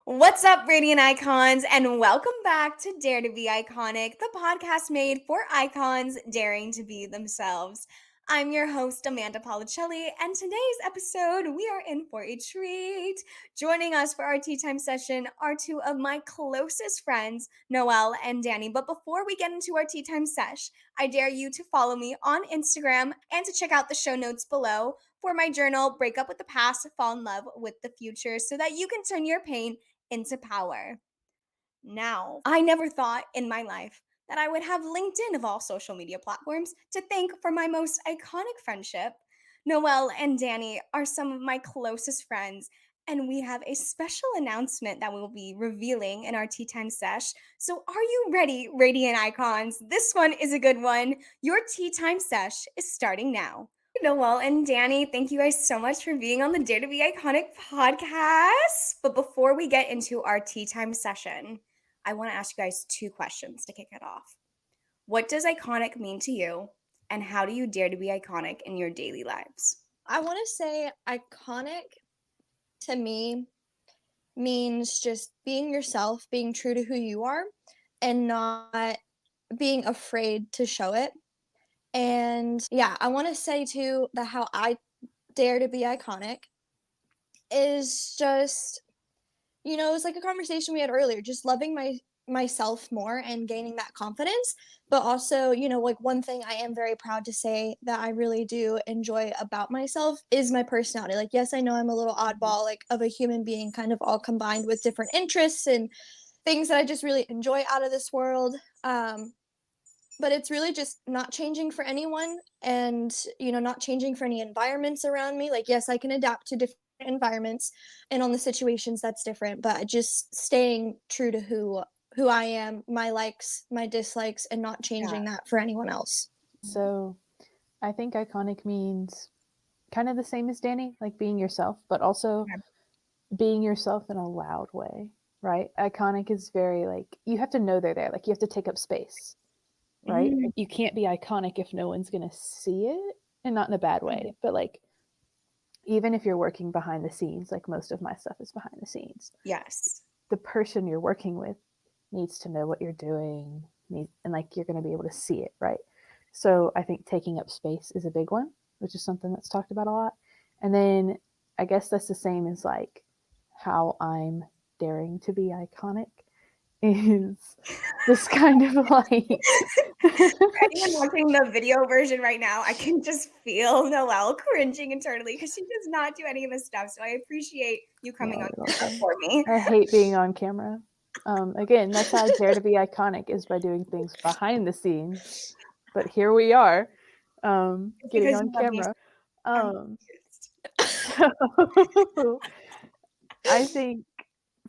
What's up, Radiant Icons, and welcome back to Dare to Be Iconic, the podcast made for icons daring to be themselves. I'm your host, Amanda Policelli, and today's episode, we are in for a treat. Joining us for our tea time session are two of my closest friends, Noelle and Dani. But before we get into our tea time sesh, I dare you to follow me on Instagram and to check out the show notes below for my journal, Break Up with the Past, Fall in Love with the Future, so that you can turn your pain into power. Now, I never thought in my life that I would have LinkedIn of all social media platforms to thank for my most iconic friendship. Noelle and Dani are some of my closest friends, and we have a special announcement that we'll be revealing in our tea time sesh. So, are you ready, Radiant Icons? This one is a good one. Your tea time sesh is starting now. Noelle and Dani, thank you guys so much for being on the Dare to Be Iconic podcast. But before we get into our tea time session, I want to ask you guys two questions to kick it off. What does iconic mean to you? And how do you dare to be iconic in your daily lives? I want to say iconic to me means just being yourself, being true to who you are, and not being afraid to show it. And yeah, I want to say too that how I dare to be iconic is just, it's like a conversation we had earlier, just loving myself more and gaining that confidence. But also, like one thing I am very proud to say that I really do enjoy about myself is my personality. Like, yes, I know I'm a little oddball, like of a human being, kind of all combined with different interests and things that I just really enjoy out of this world. But it's really just not changing for anyone and, not changing for any environments around me. Like, yes, I can adapt to different environments and on the situations that's different, but just staying true to who I am, my likes, my dislikes, and not changing that for anyone else. So I think iconic means kind of the same as Dani, like being yourself, but also being yourself in a loud way, right? Iconic is very like, you have to know they're there. Like you have to take up space, right? You can't be iconic if no one's going to see it, and not in a bad way, but like, even if you're working behind the scenes, like most of my stuff is behind the scenes. Yes. The person you're working with needs to know what you're doing, and like you're going to be able to see it, right? So I think taking up space is a big one, which is something that's talked about a lot. And then I guess that's the same as like how I'm daring to be iconic is this kind of like For anyone watching the video version right now, I can just feel Noelle cringing internally because she does not do any of this stuff. So I appreciate you coming on for me. I hate being on camera. Again, that's how I dare to be iconic, is by doing things behind the scenes. But here we are, getting on camera. So I think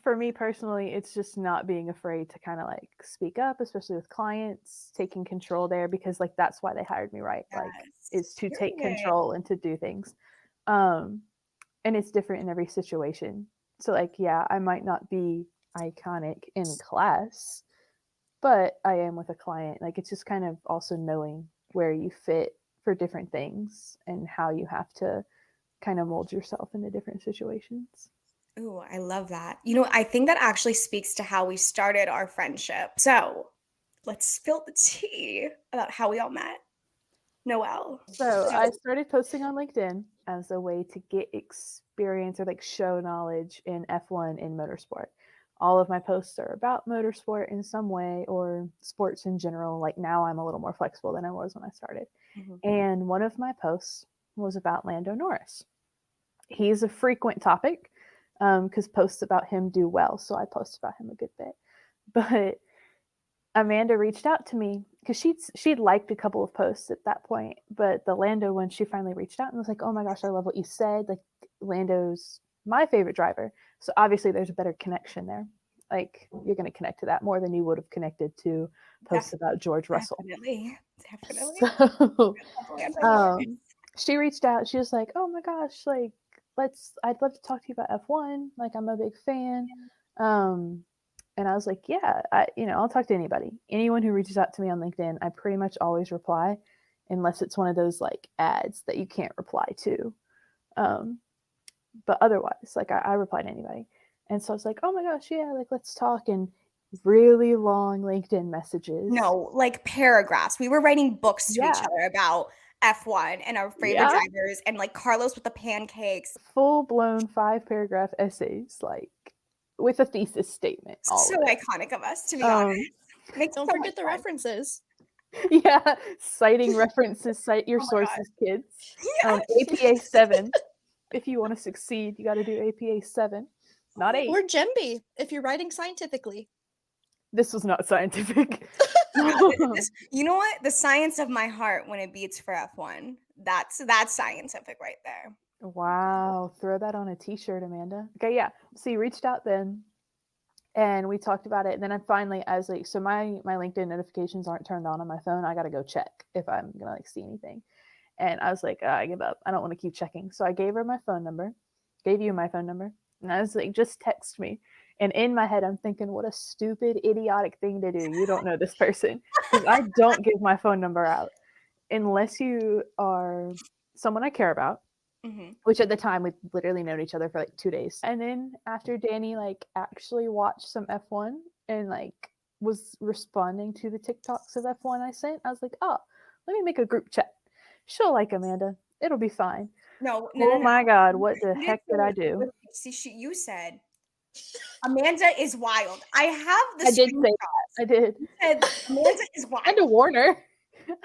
for me personally, it's just not being afraid to kind of like speak up, especially with clients, taking control there, because like that's why they hired me, right? Like is to take control and to do things. And it's different in every situation. So like, yeah, I might not be iconic in class, but I am with a client. Like it's just kind of also knowing where you fit for different things and how you have to kind of mold yourself into different situations. Ooh, I love that. I think that actually speaks to how we started our friendship. So let's spill the tea about how we all met. Noelle. So I started posting on LinkedIn as a way to get experience or like show knowledge in F1 in motorsport. All of my posts are about motorsport in some way or sports in general. Like now I'm a little more flexible than I was when I started. And one of my posts was about Lando Norris. He's a frequent topic because posts about him do well. So I post about him a good bit. But Amanda reached out to me because she'd liked a couple of posts at that point, but the Lando one, she finally reached out and was like, "Oh my gosh, I love what you said. Like Lando's my favorite driver." So obviously there's a better connection there. Like you're going to connect to that more than you would have connected to posts about George Russell. Definitely. So she reached out. She was like, "Oh my gosh, like I'd love to talk to you about F1. Like I'm a big fan." And I was like, yeah, I'll talk to anybody. Anyone who reaches out to me on LinkedIn, I pretty much always reply, unless it's one of those like ads that you can't reply to. But otherwise, like I reply to anybody. And so I was like, oh my gosh, yeah, like let's talk. And really long LinkedIn messages. No, like paragraphs. We were writing books to each Yeah. other about F1 and our favorite Yeah. drivers and like Carlos with the pancakes. Full blown 5 paragraph essays, like with a thesis statement, all So of it. iconic of us, to be honest. Makes Don't so forget much the fun. references. Yeah, citing references, cite your Oh my God. sources, kids. Yes. APA 7. If you want to succeed, you got to do APA 7, not 8. Or GEMB if you're writing scientifically. This was not scientific. You know what? The science of my heart when it beats for F1. That's scientific right there. Wow, throw that on a t-shirt, Amanda. Okay, yeah. So you reached out then, and we talked about it. And then I finally, I was like, so my LinkedIn notifications aren't turned on my phone. I got to go check if I'm gonna like see anything. And I was like, I give up. I don't want to keep checking. So I gave her my phone number, gave you my phone number, and I was like, just text me. And in my head, I'm thinking, what a stupid, idiotic thing to do. You don't know this person, because I don't give my phone number out unless you are someone I care about. Mm-hmm. Which at the time we'd literally known each other for like 2 days. And then after Dani like actually watched some F1 and like was responding to the TikToks of F1 I sent, I was like, oh, let me make a group chat. She'll like Amanda. It'll be fine. No. Oh my God, You what the heck did I do? See, you said Amanda is wild. I have the I did say screenshots. that. I did. You said Amanda is wild. I had to warn her.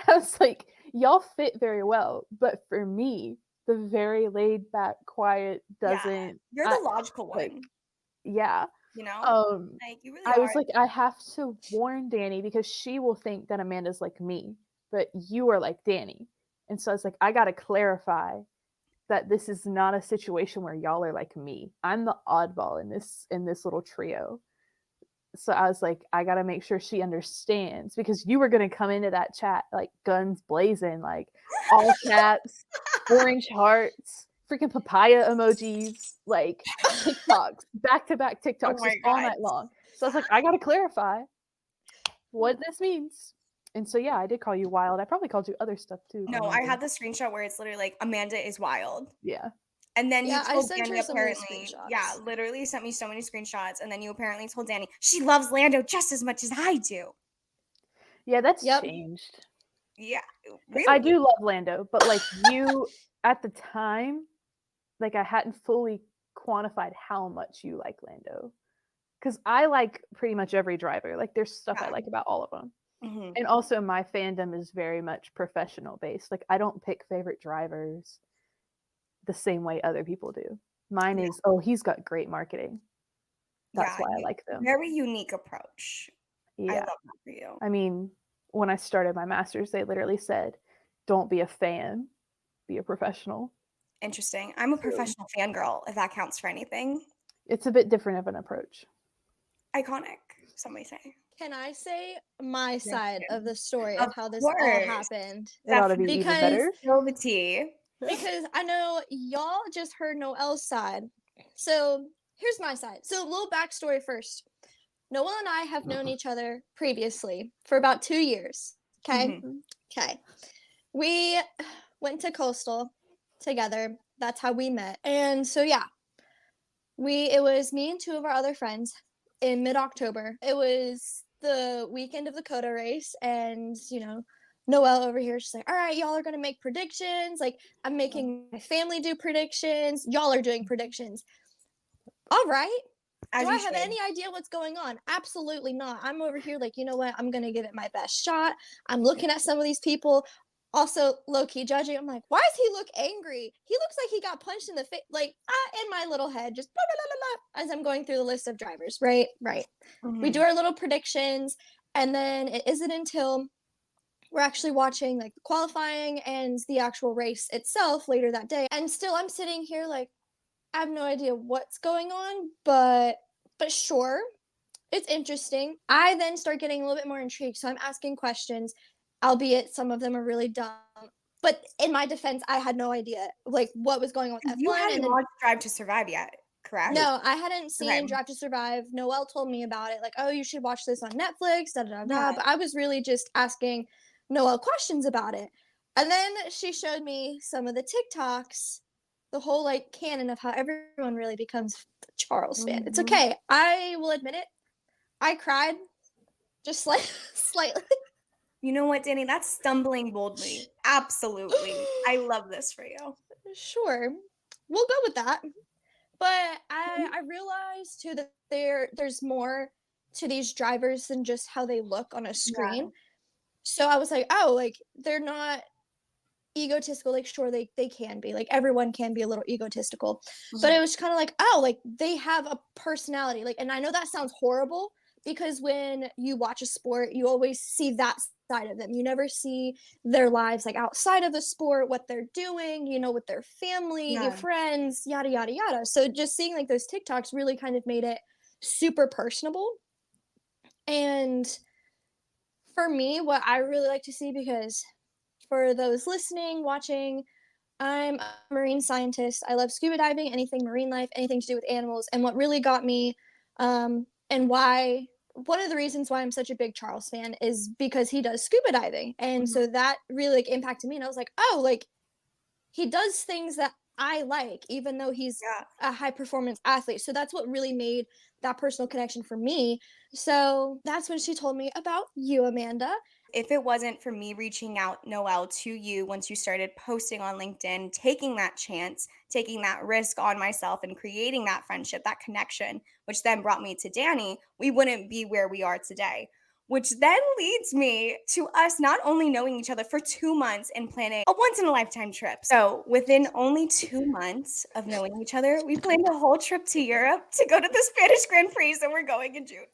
I was like, y'all fit very well, but for me, the very laid back, quiet doesn't. You're the logical one. Like, yeah. You know? Like you really I are. was like, I have to warn Dani because she will think that Amanda's like me, but you are like Dani. And so I was like, I got to clarify that this is not a situation where y'all are like me. I'm the oddball in this little trio. So I was like, I got to make sure she understands because you were going to come into that chat like guns blazing, like all caps, orange hearts, freaking papaya emojis, like TikToks, back-to-back TikToks my just all God. night long. So I was like, I got to clarify what this means. And so, yeah, I did call you wild. I probably called you other stuff too. No, I had the screenshot where it's literally like Amanda is wild. Yeah. And then you Yeah, I told sent Dani her some of the apparently, screenshots. yeah, literally sent me so many screenshots. And then you apparently told Dani she loves Lando just as much as I do. Yeah, that's Yep. changed. Yeah, really. I do love Lando, but like you at the time, like I hadn't fully quantified how much you like Lando. Because I like pretty much every driver. Like there's stuff I like about all of them. Mm-hmm. And also my fandom is very much professional based. Like I don't pick favorite drivers the same way other people do. Mine is, oh, he's got great marketing. That's why I like them. Very unique approach. Yeah. I love that for you. I mean, when I started my master's, they literally said, don't be a fan, be a professional. Interesting. I'm a professional fangirl, if that counts for anything. It's a bit different of an approach. Iconic, some may say. Can I say my side of the story Of of how this all course. happened? It ought to be even better. Spill the tea. Because I know y'all just heard Noelle's side. So here's my side. So a little backstory first. Noelle and I have known each other previously for about 2 years. Okay. Okay. We went to Coastal together. That's how we met. And so yeah, it was me and 2 of our other friends in mid-October. It was the weekend of the Coda race, and Noelle over here, she's like, all right, y'all are gonna make predictions. Like, I'm making my family do predictions. Y'all are doing predictions. All right. Do I have any idea what's going on? Absolutely not. I'm over here like, you know what? I'm going to give it my best shot. I'm looking at some of these people, also low-key judging. I'm like, why does he look angry? He looks like he got punched in the face. Like, in my little head, just blah, blah, blah, blah, as I'm going through the list of drivers, right? We do our little predictions, and then it isn't until we're actually watching like the qualifying and the actual race itself later that day. And still I'm sitting here like, I have no idea what's going on, but sure, it's interesting. I then start getting a little bit more intrigued, so I'm asking questions, albeit some of them are really dumb. But in my defense, I had no idea like what was going on with F1. You hadn't watched Drive to Survive yet, correct? No, I hadn't seen Drive to Survive. Noelle told me about it, like, oh, you should watch this on Netflix, da da da da. But I was really just asking Noelle questions about it. And then she showed me some of the TikToks the whole like canon of how everyone really becomes a Charles fan. It's Mhm. okay. I will admit it. I cried just like slightly. You know what, Dani? That's stumbling boldly. Absolutely. I love this for you. Sure. We'll go with that. But Mhm. I realized too that there's more to these drivers than just how they look on a Yeah. screen. So I was like, oh, like they're not egotistical. Like sure they can be. Like everyone can be a little egotistical. But Mhm. it was kind of like, oh, like they have a personality. Like, and I know that sounds horrible because when you watch a sport, you always see that side of them. You never see their lives like outside of the sport, what they're doing, you know, with their family, your Yeah. friends, yada yada yada. So just seeing like those TikToks really kind of made it super personable. And for me, what I really like to see, because for those listening, watching, I'm a marine scientist. I love scuba diving, anything marine life, anything to do with animals. And what really got me, and why, one of the reasons why I'm such a big Charles fan is because he does scuba diving. And Mhm. so that really like impacted me. And I was like, oh, like he does things that I like, even though he's Yeah. a high performance athlete. So that's what really made that personal connection for me. So that's when she told me about you, Amanda. If it wasn't for me reaching out, Noelle, to you once you started posting on LinkedIn, taking that chance, taking that risk on myself and creating that friendship, that connection, which then brought me to Dani, we wouldn't be where we are today. Which then leads me to us not only knowing each other for 2 months and planning a once in a lifetime trip. So, within only 2 months of knowing each other, we planned a whole trip to Europe to go to the Spanish Grand Prix. And we're going in June.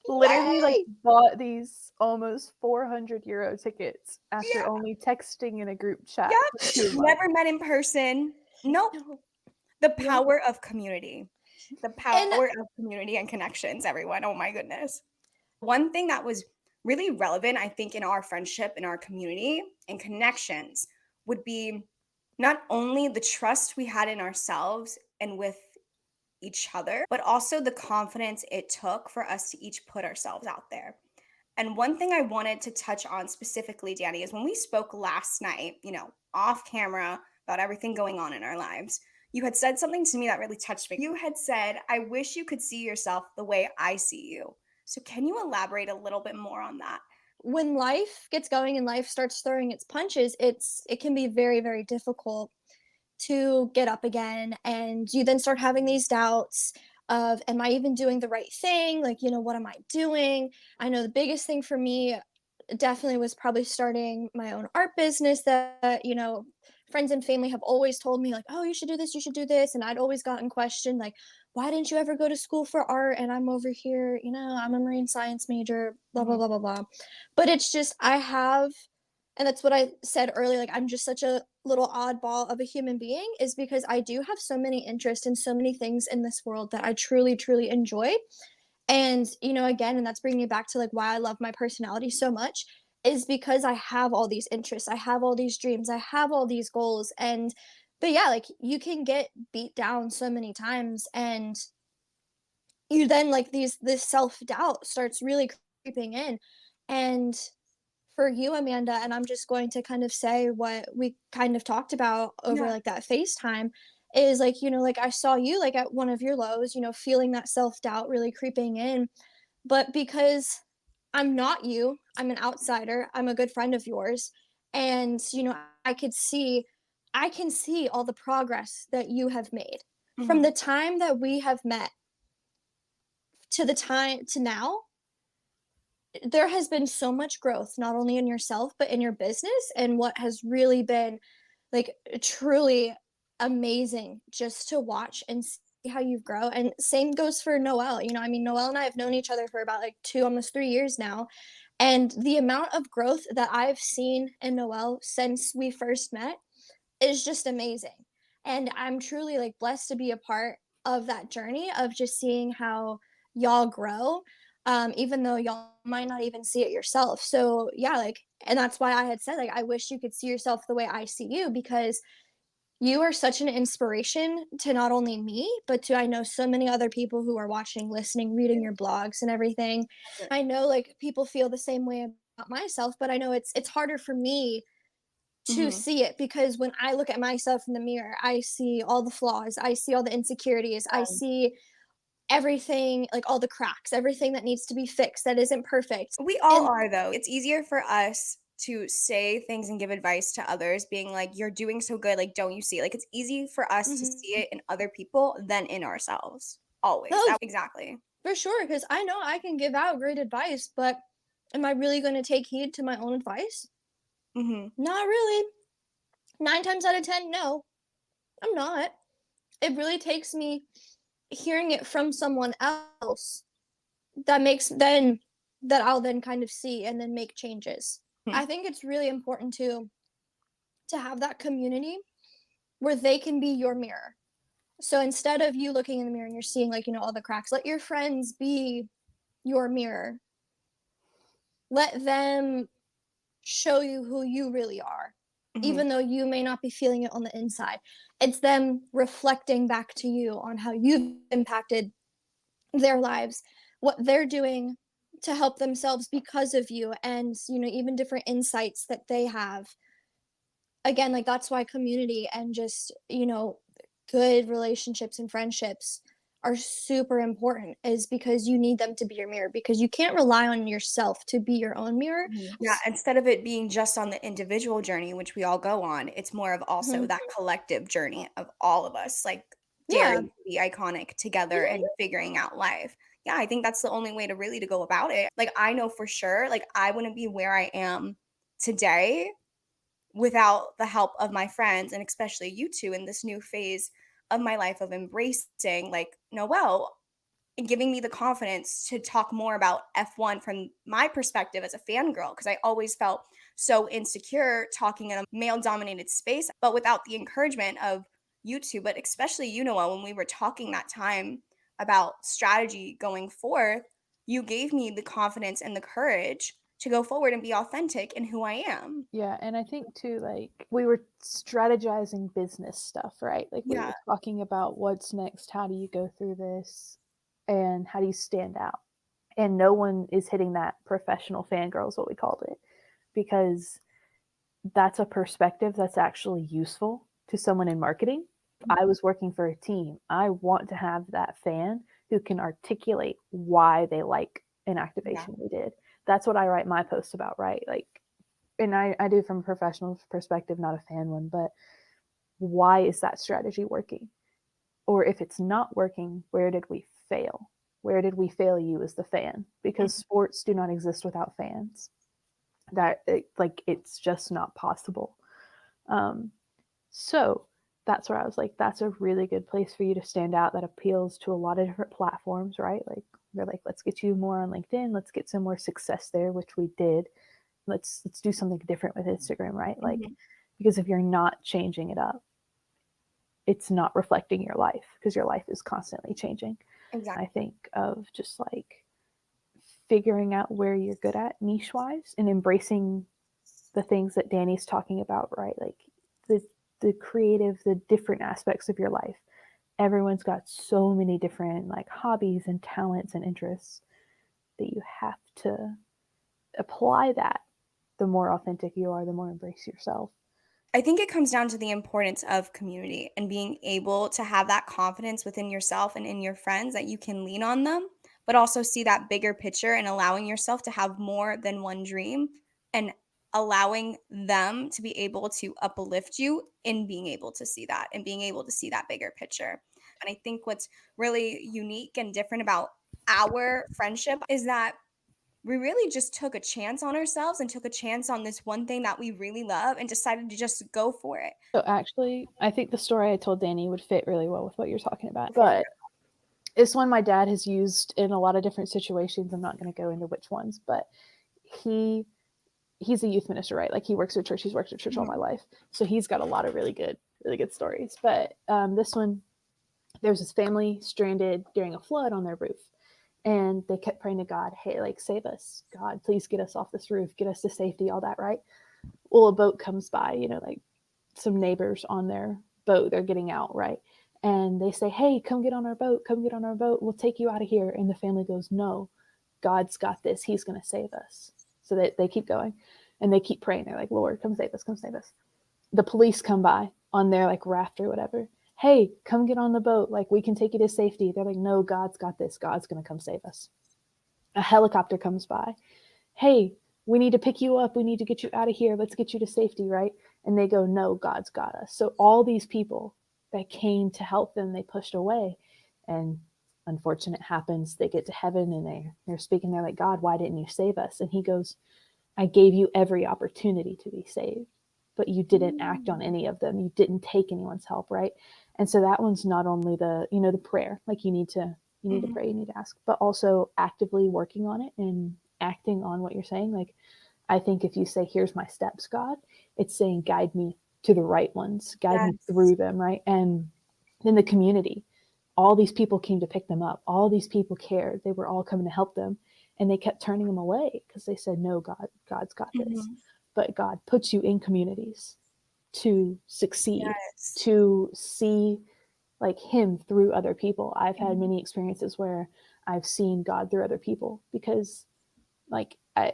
Literally, like, Yay! bought these almost 400 euro tickets after Yeah. only texting in a group chat for Yep. 2 months. Never met in person. Nope. No. The Yeah. power of community. The And power of community and connections, everyone. Oh my goodness. One thing that was really relevant, I think, in our friendship, in our community and connections would be not only the trust we had in ourselves and with each other, but also the confidence it took for us to each put ourselves out there. And one thing I wanted to touch on specifically, Dani, is when we spoke last night, off camera about everything going on in our lives, you had said something to me that really touched me. You had said, I wish you could see yourself the way I see you. So, can you elaborate a little bit more on that? when life gets going and life starts throwing its punches, it can be very, very difficult to get up again. And you then start having these doubts of, am I even doing the right thing? Like, what am I doing? I know the biggest thing for me definitely was probably starting my own art business that, friends and family have always told me, like, oh, you should do this, you should do this. And I'd always gotten questioned, like, why didn't you ever go to school for art? And I'm over here, I'm a marine science major, blah, blah, Mhm. blah, blah, blah. But it's just, and that's what I said earlier, like, I'm just such a little oddball of a human being, is because I do have so many interests and so many things in this world that I truly, truly enjoy. And, again, and that's bringing me back to like why I love my personality so much is because I have all these interests, I have all these dreams, I have all these goals. But yeah, like you can get beat down so many times, and you then like this self-doubt starts really creeping in. And for you, Amanda, and I'm just going to kind of say what we kind of talked about over Yeah. like that FaceTime, is like, like I saw you like at one of your lows, feeling that self-doubt really creeping in. But because I'm not you, I'm an outsider, I'm a good friend of yours. And, I can see all the progress that you have made from Mhm. the time that we have met to the time to now. There has been so much growth, not only in yourself, but in your business. And what has really been like truly amazing just to watch and see how you've grown. And same goes for Noelle. I mean, Noelle and I have known each other for about like 2, almost 3 years now. And the amount of growth that I've seen in Noelle since we first met is just amazing. And I'm truly like blessed to be a part of that journey of just seeing how y'all grow, even though y'all might not even see it yourself. So yeah, like, and that's why I had said like I wish you could see yourself the way I see you, because you are such an inspiration to not only me, but to I know so many other people who are watching, listening, reading your blogs and everything. I know like people feel the same way about myself, but I know it's harder for me to Mhm. see it, because when I look at myself in the mirror, I see all the flaws, I see all the insecurities, I see everything, like all the cracks, everything that needs to be fixed that isn't perfect. We all And are, though. It's easier for us to say things and give advice to others, being like, "You're doing so good, like, don't you see?" Like, it's easy for us to see Mhm. it in other people than in ourselves. Always. No, That exactly. for sure, because I know I can give out great advice, but am I really going to take heed to my own advice? Mhm. Not really. 9 times out of 10, no, I'm not. It really takes me hearing it from someone else that makes then that I'll then kind of see and then make changes. Hmm. I think it's really important to have that community where they can be your mirror. So instead of you looking in the mirror and you're seeing, like, all the cracks, let your friends be your mirror. Let them show you who you really are, Mhm. even though you may not be feeling it on the inside. It's them reflecting back to you on how you've impacted their lives, what they're doing to help themselves because of you, and even different insights that they have. Again, like, that's why community and just good relationships and friendships are super important, is because you need them to be your mirror, because you can't rely on yourself to be your own mirror. Mhm. Yeah, instead of it being just on the individual journey, which we all go on, it's more of also Mhm. that collective journey of all of us, like, Yeah. daring to be iconic together Mhm. and figuring out life. Yeah, I think that's the only way to really to go about it. Like, I know for sure, like, I wouldn't be where I am today without the help of my friends, and especially you 2 in this new phase of my life of embracing, like, Noelle and giving me the confidence to talk more about F1 from my perspective as a fangirl, because I always felt so insecure talking in a male dominated space, but without the encouragement of you 2, but especially you, Noelle, when we were talking that time about strategy going forth, you gave me the confidence and the courage to go forward and be authentic in who I am. Yeah, and I think too, like, we were strategizing business stuff, right? Like, we Yeah. were talking about what's next, how do you go through this, and how do you stand out? And no one is hitting that professional fangirl, is what we called it, because that's a perspective that's actually useful to someone in marketing. If I was working for a team, I want to have that fan who can articulate why they like an Yeah. activation we did. That's what I write my posts about, right? Like, and I do from a professional perspective, not a fan one, but why is that strategy working? Or if it's not working, where did we fail? Where did we fail you as the fan? Because sports do not exist without fans. Like, it's just not possible. Um, so that's where I was like, that's a really good place for you to stand out, that appeals to a lot of different platforms, right? Like, they're like, let's get you more on LinkedIn, let's get some more success there, which we did. Let's do something different with Instagram, right? Like, Mhm. because if you're not changing it up, it's not reflecting your life, because your life is constantly changing. Exactly. I think of just like figuring out where you're good at niche wise and embracing the things that Danny's talking about, right? Like, the creative, the different aspects of your life. Everyone's got so many different like hobbies and talents and interests that you have to apply that. The more authentic you are, the more embrace yourself. I think it comes down to the importance of community and being able to have that confidence within yourself and in your friends that you can lean on them, but also see that bigger picture and allowing yourself to have more than one dream and allowing them to be able to uplift you in being able to see that and being able to see that bigger picture. And I think what's really unique and different about our friendship is that we really just took a chance on ourselves and took a chance on this one thing that we really love and decided to just go for it. So actually, I think the story I told Danny would fit really well with what you're talking about. For But it's one my dad has used in a lot of different situations. I'm not going to go into which ones, but he he's a youth minister, right? Like, he works at church. He's worked at church all Mhm. my life, so he's got a lot of really good stories. But this one, there was this family stranded during a flood on their roof, and they kept praying to God, "Hey, like, save us, God, please get us off this roof, get us to safety," all that, right? Well, a boat comes by, like some neighbors on their boat, they're getting out, right? And they say, "Hey, come get on our boat, come get on our boat, we'll take you out of here." And the family goes, "No, God's got this, he's going to save us." So they keep going and they keep praying. They're like, "Lord, come save us, come save us." the police come by on their like raft or whatever. Hey, come get on the boat. Like, we can take you to safety. They're like, no, God's got this. God's going to come save us. A helicopter comes by. Hey, we need to pick you up. We need to get you out of here. Let's get you to safety, right? And they go, no, God's got us. So all these people that came to help them, they pushed away. And unfortunate happens. They get to heaven and they're speaking. They're like, God, why didn't you save us? And he goes, I gave you every opportunity to be saved, but you didn't act on any of them. You didn't take anyone's help, right? And so that one's not only the, the prayer, like you need to pray, you need to ask, but also actively working on it and acting on what you're saying. Like, I think if you say, here's my steps, God, it's saying, guide me to the right ones, guide me through them, right? And then the community, all these people came to pick them up. All these people cared. They were all coming to help them. And they kept turning them away because they said, no, God's got this. But God puts you in communities to succeed, to see like him through other people. I've had many experiences where I've seen God through other people because like I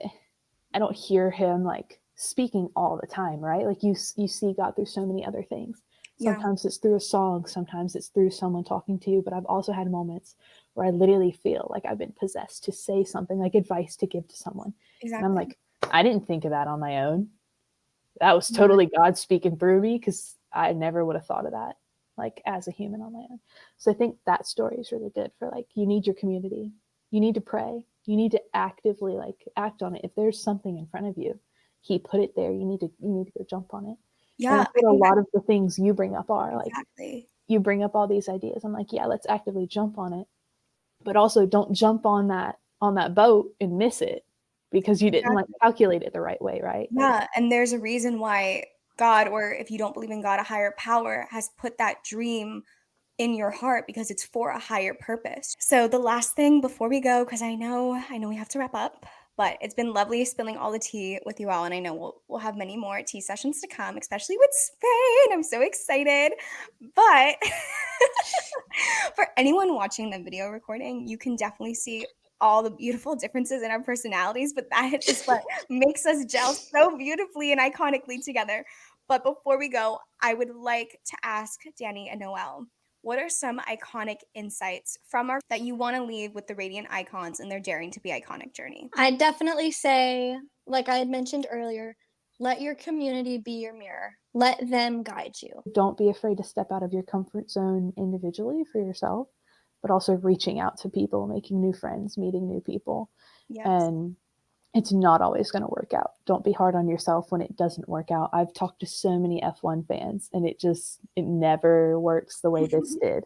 don't hear him like speaking all the time, right? Like you see God through so many other things. Sometimes it's through a song, sometimes it's through someone talking to you, but I've also had moments where I literally feel like I've been possessed to say something, like advice to give to someone. And I'm like, I didn't think of that on my own. That was totally God speaking through me, because I never would have thought of that like as a human on my own. So I think that story is really good for like, you need your community, you need to pray, you need to actively like act on it. If there's something in front of you, he put it there, you need to go jump on it. Yeah, and that's what a lot of the things you bring up are like, exactly. you bring up all these ideas. I'm like, yeah, let's actively jump on it, but also don't jump on that boat and miss it because you didn't like calculate it the right way, right? Yeah, and there's a reason why God, or if you don't believe in God, a higher power has put that dream in your heart because it's for a higher purpose. So the last thing before we go, because I know we have to wrap up, but it's been lovely spilling all the tea with you all, and I know we'll have many more tea sessions to come, especially with Spain. I'm so excited. But for anyone watching the video recording, you can definitely see all the beautiful differences in our personalities, but that is what makes us gel so beautifully and iconically together. But before we go, I would like to ask Dani and Noelle, what are some iconic insights from our that you want to leave with the Radiant Icons in their Daring to Be Iconic journey? I'd definitely say, like I had mentioned earlier, let your community be your mirror. Let them guide you. Don't be afraid to step out of your comfort zone individually for yourself, but also reaching out to people, making new friends, meeting new people. And it's not always going to work out. Don't be hard on yourself when it doesn't work out. I've talked to so many F1 fans and it never works the way this did.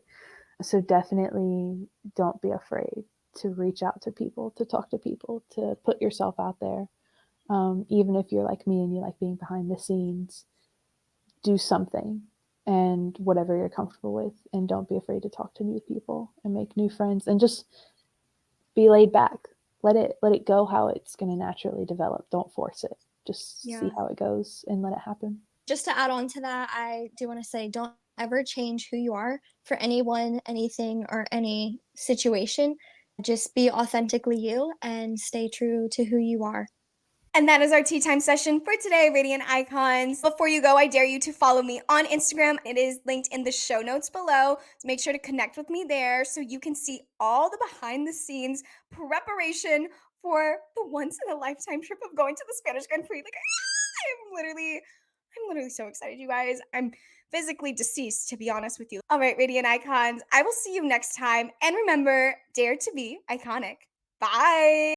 So definitely don't be afraid to reach out to people, to talk to people, to put yourself out there. Even if you're like me and you like being behind the scenes, do something and whatever you're comfortable with, and don't be afraid to talk to new people and make new friends, and just be laid back. Let it go how it's going to naturally develop. Don't force it. Just see how it goes and let it happen. Just to add on to that, I do want to say, don't ever change who you are for anyone, anything, or any situation. Just be authentically you and stay true to who you are. And that is our tea time session for today, Radiant Icons. Before you go, I dare you to follow me on Instagram. It is linked in the show notes below. So make sure to connect with me there so you can see all the behind the scenes preparation for the once in a lifetime trip of going to the Spanish Grand Prix. Like, I'm literally so excited, you guys. I'm physically deceased, to be honest with you. All right, Radiant Icons, I will see you next time. And remember, dare to be iconic. Bye.